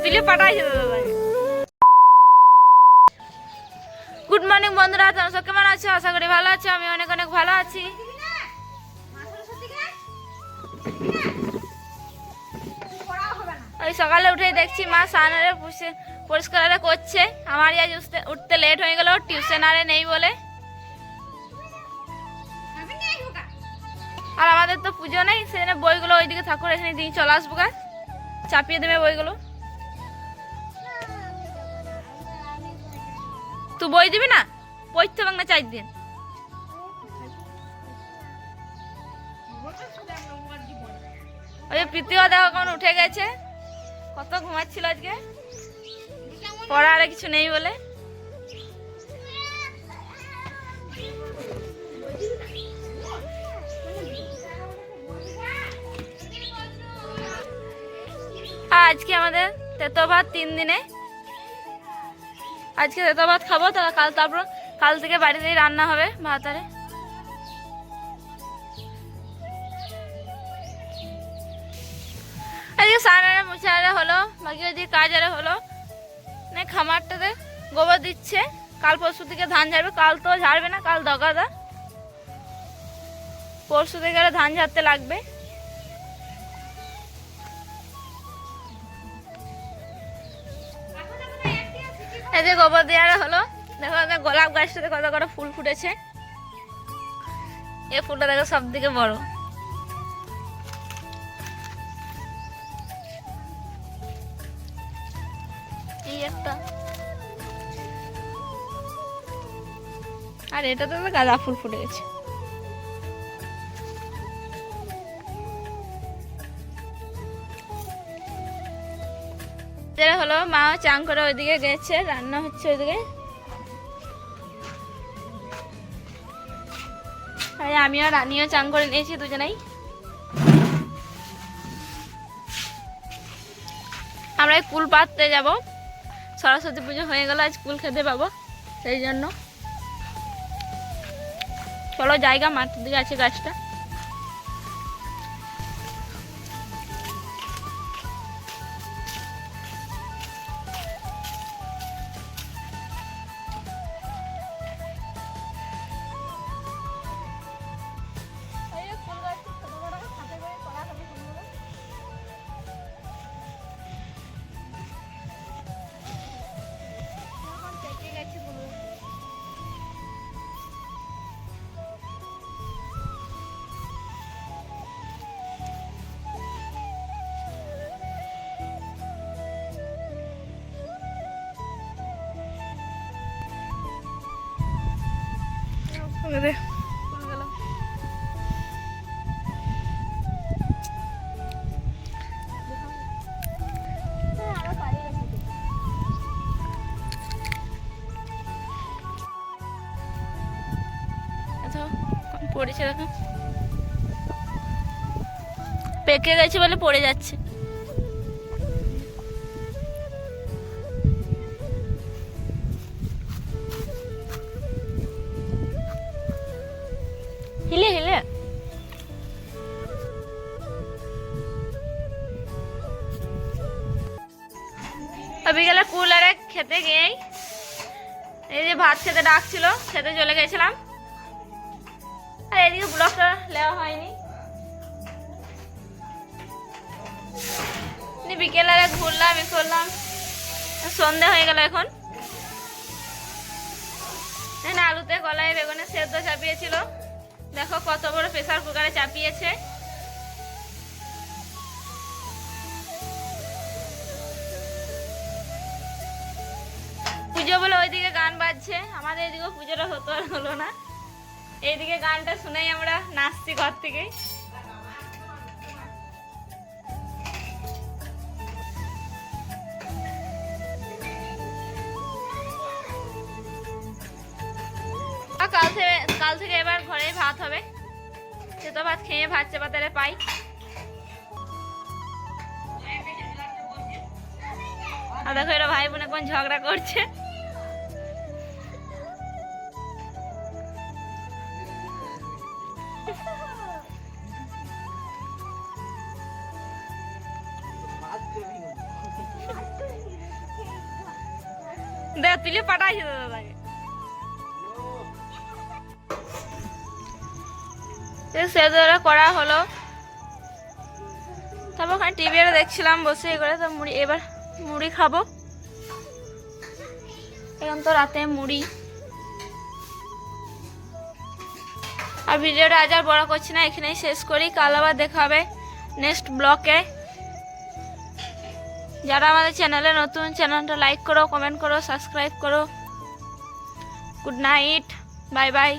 তুলে পাঠাইছে দাদা। গুড মর্নিং বন্ধুরা, তোমরা সব কেমন আছো? আশা করি ভালো আছো। আমি অনেক অনেক ভালো আছি। ওই সকালে উঠেই দেখছি মা স্নানারে পরিষ্কার করছে। আমার আজ উঠতে লেট হয়ে গেল, টিউশন আরে নেই বলে। আর আমাদের তো পুজো নেই, সেজন্য বইগুলো ওইদিকে ঠাকুর এখানে দিয়ে চলে আসবো, চাপিয়ে দেবে বইগুলো। তুই বই দিবি না? পড়তে হবে না 4 দিন। ওই প্রীতিও দেখো কেমন উঠে গেছে, কত ঘুমাচ্ছিল আজকে, পড়া আর কিছু নেই বলে। আজকে আমাদের তেতো ভাত 3 দিনে। আজকে তেতো ভাত খাবো, তারপর কাল থেকে বাড়িতেই রান্না হবে ভাত। আরে আজকে সারারে মুছারে হলো, বাকি ওই কাজ আরে হলো। খামারটাতে গোবর দিচ্ছে, কাল পরশু থেকে ধান ঝাড়বে। কাল তো ঝাড়বে না, কাল দগাদা, পরশু থেকে ধান ঝাড়তে লাগবে। এই যে গোবর দেওয়ার হলো, দেখো গোলাপ গাছটাতে কত কত ফুল ফুটেছে। এই ফুলটা দেখো সব থেকে বড়। এই একটা, আর এটাতে তো গাঁদা ফুল ফুটে গেছে। হলো মা চান করে ওইদিকে গেছে, রান্না হচ্ছে ওইদিকে। আমিও রানিও চান করে নিয়েছি দুজনেই। আমরা কুল পাততে যাব, সরস্বতী পুজো হয়ে গেল, আজ কুল খেতে পাবো, সেই জন্য চলো জায়গা মাঠের দিকে আছে গাছটা। পড়েছে দেখো, পেকে গেছে বলে পড়ে যাচ্ছে। হিলে হিলে বিকেলে কুল আরে খেতে গিয়েই এই যে ভাত খেতে ডাকছিল, খেতে চলে গেছিলাম। আর এদিকে ব্লগটা নেওয়া হয়নি। বিকেলে ঘুরলাম করলাম, সন্ধে হয়ে গেল এখন। আলুতে কলাই বেগুনে সেদ্ধ চাপিয়েছিল, দেখো কত বড় প্রেসার কুকারে চাপিয়েছে। পুজো বলে ওইদিকে গান বাজছে, আমাদের এদিকে পুজোটা হতো আর হলো না। এইদিকে গানটা শুনেই আমরা নাচছি ঘর থেকে। কাল থেকে এবার ঘরে ভাত হবে, সে তো ভাত খেয়ে ভাত চাপাতারে পাই। আর দেখো এরা ভাই বোনে কোন ঝগড়া করছে। তুলে পাঠাইছে দাদাকে। সেদ্ধটা করা হলো, তারপর ওখানে টিভিটা দেখছিলাম বসে করে। তো মুড়ি, এবার মুড়ি খাবো। এখন তো রাতে মুড়ি। আর ভিডিওটা আজ আর বড় করছি না, এখানেই শেষ করি। কাল আবার দেখা হবে নেক্সট ব্লকে। যারা আমাদের চ্যানেলে নতুন, চ্যানেলটা লাইক করো, কমেন্ট করো, সাবস্ক্রাইব করো। Good night, bye bye.